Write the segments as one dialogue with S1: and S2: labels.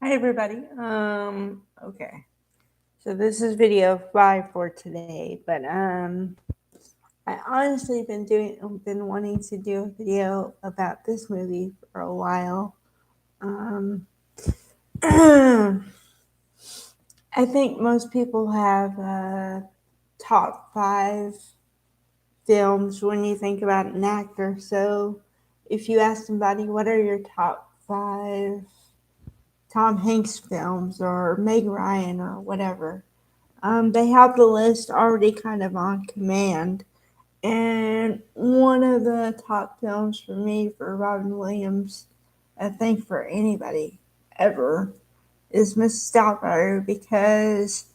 S1: Hi everybody. Okay. So this is video 5 for today, but I honestly been wanting to do a video about this movie for a while. I think most people have top 5 films when you think about an actor. So if you ask somebody what are your top 5 Tom Hanks films or Meg Ryan or whatever, they have the list already kind of on command. And one of the top films for me for Robin Williams, I think for anybody ever, is Mrs. Doubtfire because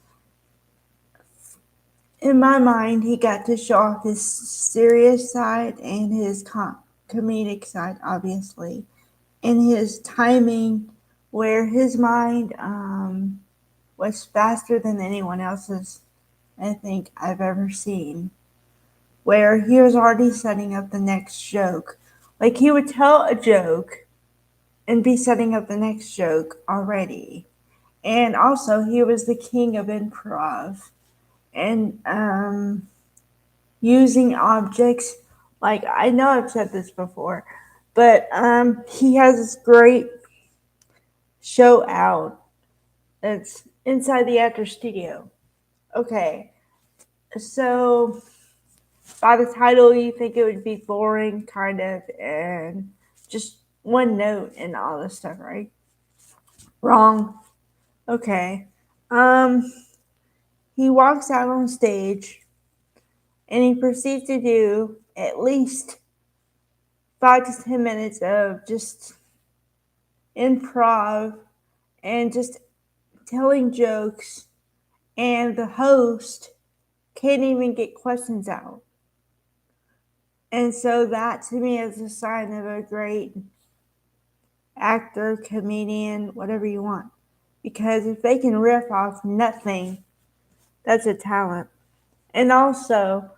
S1: in my mind he got to show off his serious side and his comedic side, obviously, and his timing, where his mind was faster than anyone else's I think I've ever seen, where he was already setting up the next joke. Like he would tell a joke and be setting up the next joke already. And also, he was the king of improv and using objects. Like, I know I've said this before, but he has this great show out that's inside the actor studio. Okay, so by the title, you think it would be boring, kind of, and just one note and all this stuff, right? Wrong. Okay. Um, he walks out on stage and he proceeds to do at least 5 to 10 minutes of just improv and just telling jokes, and the host can't even get questions out. And so that to me is a sign of a great actor, comedian, whatever you want. Because if they can riff off nothing, that's a talent. And also,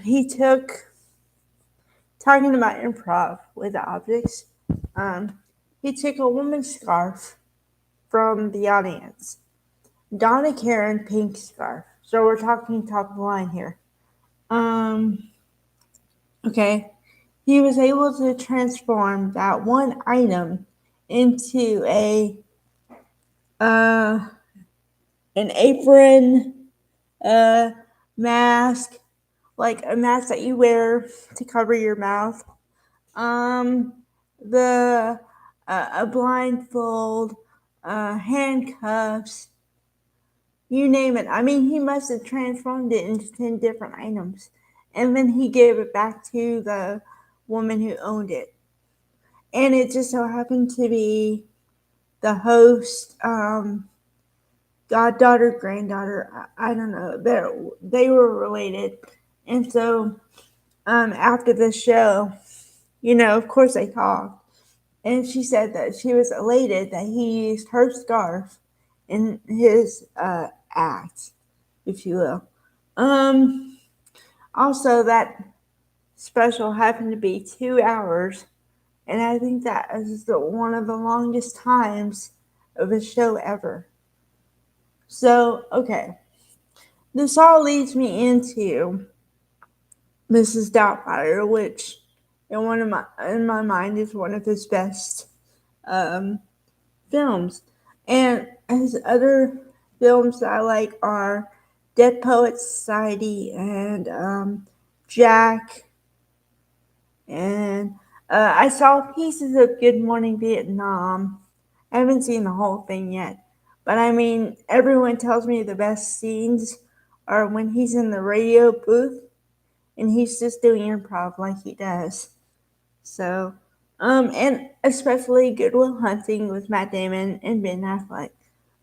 S1: he took, talking about improv with objects, he took a woman's scarf from the audience. Donna Karen pink scarf. So we're talking top of the line here. Okay. He was able to transform that one item into uh, an apron, a mask, like a mask that you wear to cover your mouth, um, the a blindfold, handcuffs, you name it. I mean, he must have transformed it into 10 different items, and then he gave it back to the woman who owned it. And it just so happened to be the host, goddaughter, granddaughter. I don't know. They were related, and so after the show, of course they talked. And she said that she was elated that he used her scarf in his act, if you will. Also, that special happened to be 2 hours, and I think that is one of the longest times of a show ever. So, okay, this all leads me into Mrs. Doubtfire, which in my mind is one of his best um, films. And his other films that I like are Dead Poets Society and Jack. And I saw pieces of Good Morning Vietnam. I haven't seen the whole thing yet. But I mean, everyone tells me the best scenes are when he's in the radio booth and he's just doing improv like he does. So, and especially Good Will Hunting with Matt Damon and Ben Affleck.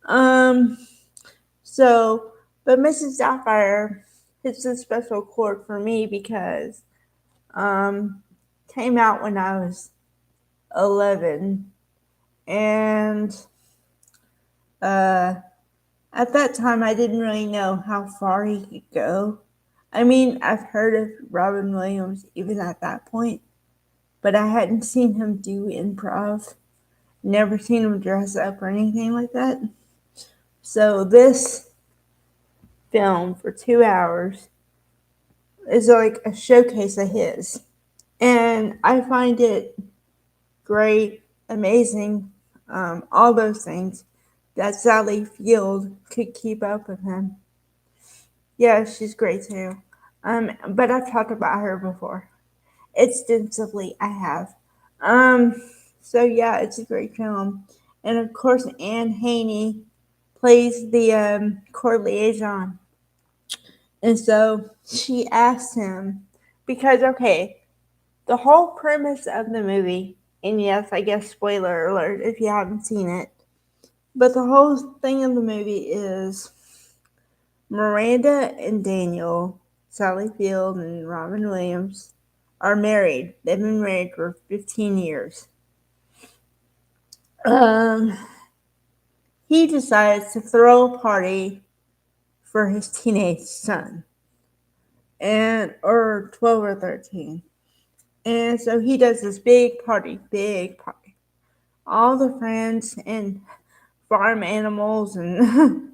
S1: Um, so, but Mrs. Doubtfire hits a special chord for me because um, came out when I was 11, and uh, at that time I didn't really know how far he could go. I mean, I've heard of Robin Williams even at that point, but I hadn't seen him do improv. never seen him dress up or anything like that. So this film for 2 hours is like a showcase of his. And I find it great, amazing, all those things that Sally Field could keep up with him. Yeah, she's great too. But I've talked about her before. Extensively, I have. Um, so yeah, it's a great film. And of course, Anne Haney plays the court liaison. And so she asked him, because, okay, the whole premise of the movie, and yes, I guess spoiler alert if you haven't seen it, but the whole thing of the movie is Miranda and Daniel, Sally Field and Robin Williams, are married. They've been married for 15 years. Um, he decides to throw a party for his teenage son, and or 12 or 13. And so he does this big party. All the friends and farm animals and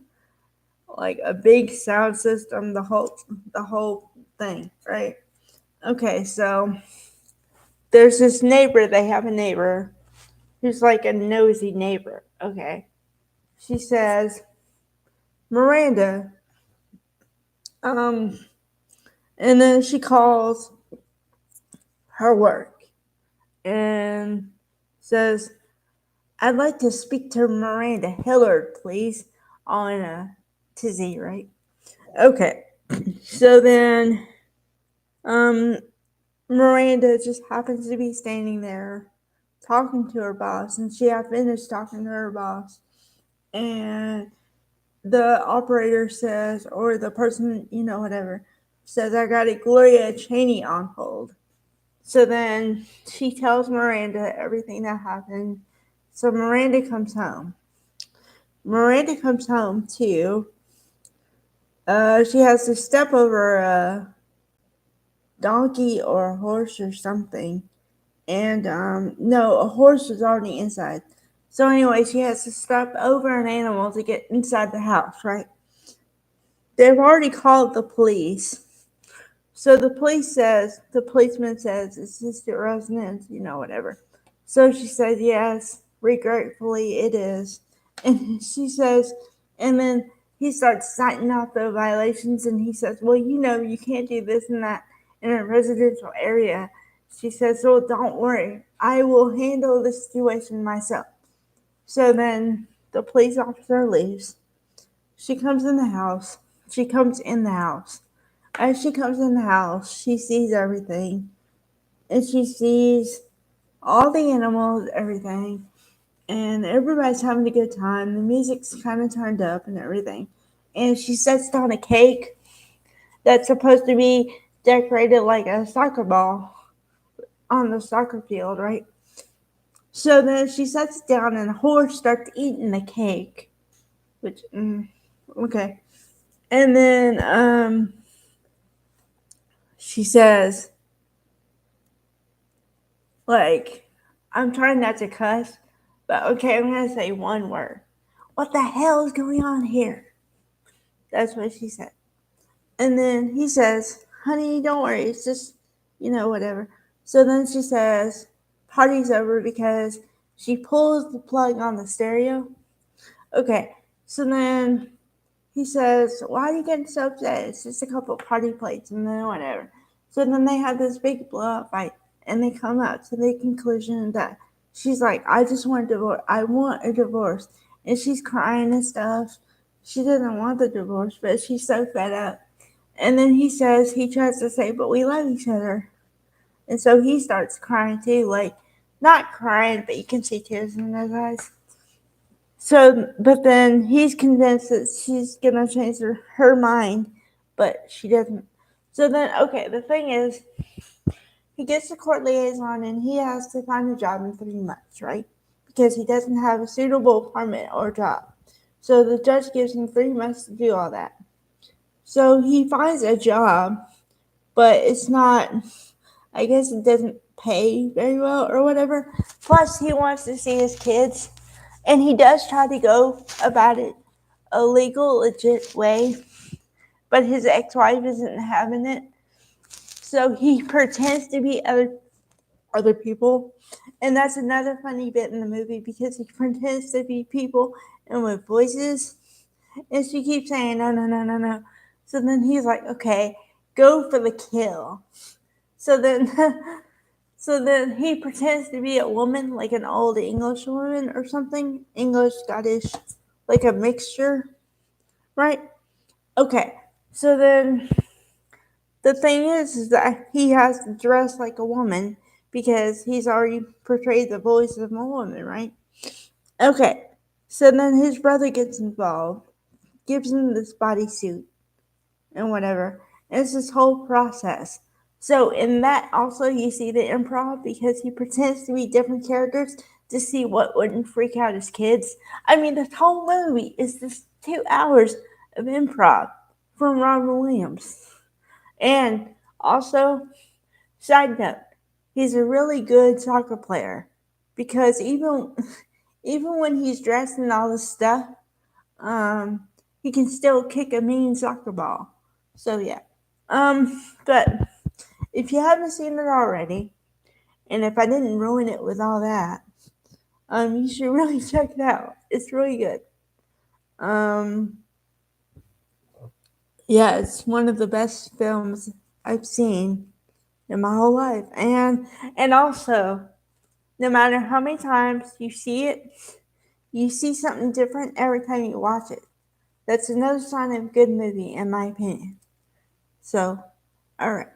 S1: like a big sound system, the whole thing, right? Okay, so there's this neighbor, they have a neighbor who's like a nosy neighbor, okay? She says, Miranda, um, and then she calls her work and says, I'd like to speak to Miranda Hillard, please, on a tizzy, right? Okay, so then, um, Miranda just happens to be standing there talking to her boss, and she had finished talking to her boss, and the operator says, or the person, whatever, says, I got a Gloria Cheney on hold. So then she tells Miranda everything that happened. So Miranda comes home. Miranda comes home too. She has to step over a donkey or a horse or something. And no, a horse was already inside. So anyway, she has to step over an animal to get inside the house, right? They've already called the police. So the policeman says, is this your residence? Whatever. So she says, yes, regretfully it is. And she says, and then he starts citing off the violations and he says, well, you can't do this and that in a residential area. She says, well, don't worry. I will handle the situation myself. So then the police officer leaves. She comes in the house. She comes in the house. As she comes in the house, she sees everything. And she sees all the animals, everything. And everybody's having a good time. The music's kind of turned up and everything. And she sets down a cake that's supposed to be decorated like a soccer ball on the soccer field, right? So then she sets it down and the horse starts eating the cake. Which, okay. And then she says, like, I'm trying not to cuss, but okay, I'm going to say one word. What the hell is going on here? That's what she said. And then he says, honey, don't worry. It's just, whatever. So then she says, party's over because she pulls the plug on the stereo. Okay. So then he says, why are you getting so upset? It's just a couple party plates and then whatever. So then they have this big blow up fight and they come out to the conclusion that she's like, I just want a divorce. I want a divorce. And she's crying and stuff. She doesn't want the divorce, but she's so fed up. And then he tries to say, but we love each other. And so he starts crying too, like, not crying, but you can see tears in his eyes. So, but then he's convinced that she's going to change her mind, but she doesn't. So then, okay, the thing is, he gets the court liaison and he has to find a job in 3 months, right? Because he doesn't have a suitable apartment or job. So the judge gives him 3 months to do all that. So he finds a job, but it's not, I guess it doesn't pay very well or whatever. Plus, he wants to see his kids, and he does try to go about it a legal, legit way, but his ex-wife isn't having it. So he pretends to be other people. And that's another funny bit in the movie because he pretends to be people and with voices. And she keeps saying, no, no, no, no, no. So then he's like, okay, go for the kill. So then, so then he pretends to be a woman, like an old English woman or something, English, Scottish, like a mixture, right? Okay, so then the thing is that he has to dress like a woman because he's already portrayed the voice of a woman, right? Okay, so then his brother gets involved, gives him this bodysuit and whatever. And it's this whole process. So in that also you see the improv because he pretends to be different characters to see what wouldn't freak out his kids. I mean, the whole movie is just 2 hours of improv from Robin Williams. And also, side note, he's a really good soccer player because even when he's dressed in all this stuff, he can still kick a mean soccer ball. So yeah. But if you haven't seen it already, and if I didn't ruin it with all that, you should really check it out. It's really good. Um, yeah, it's one of the best films I've seen in my whole life, and also, no matter how many times you see it, you see something different every time you watch it. That's another sign of a good movie, in my opinion. So, all right.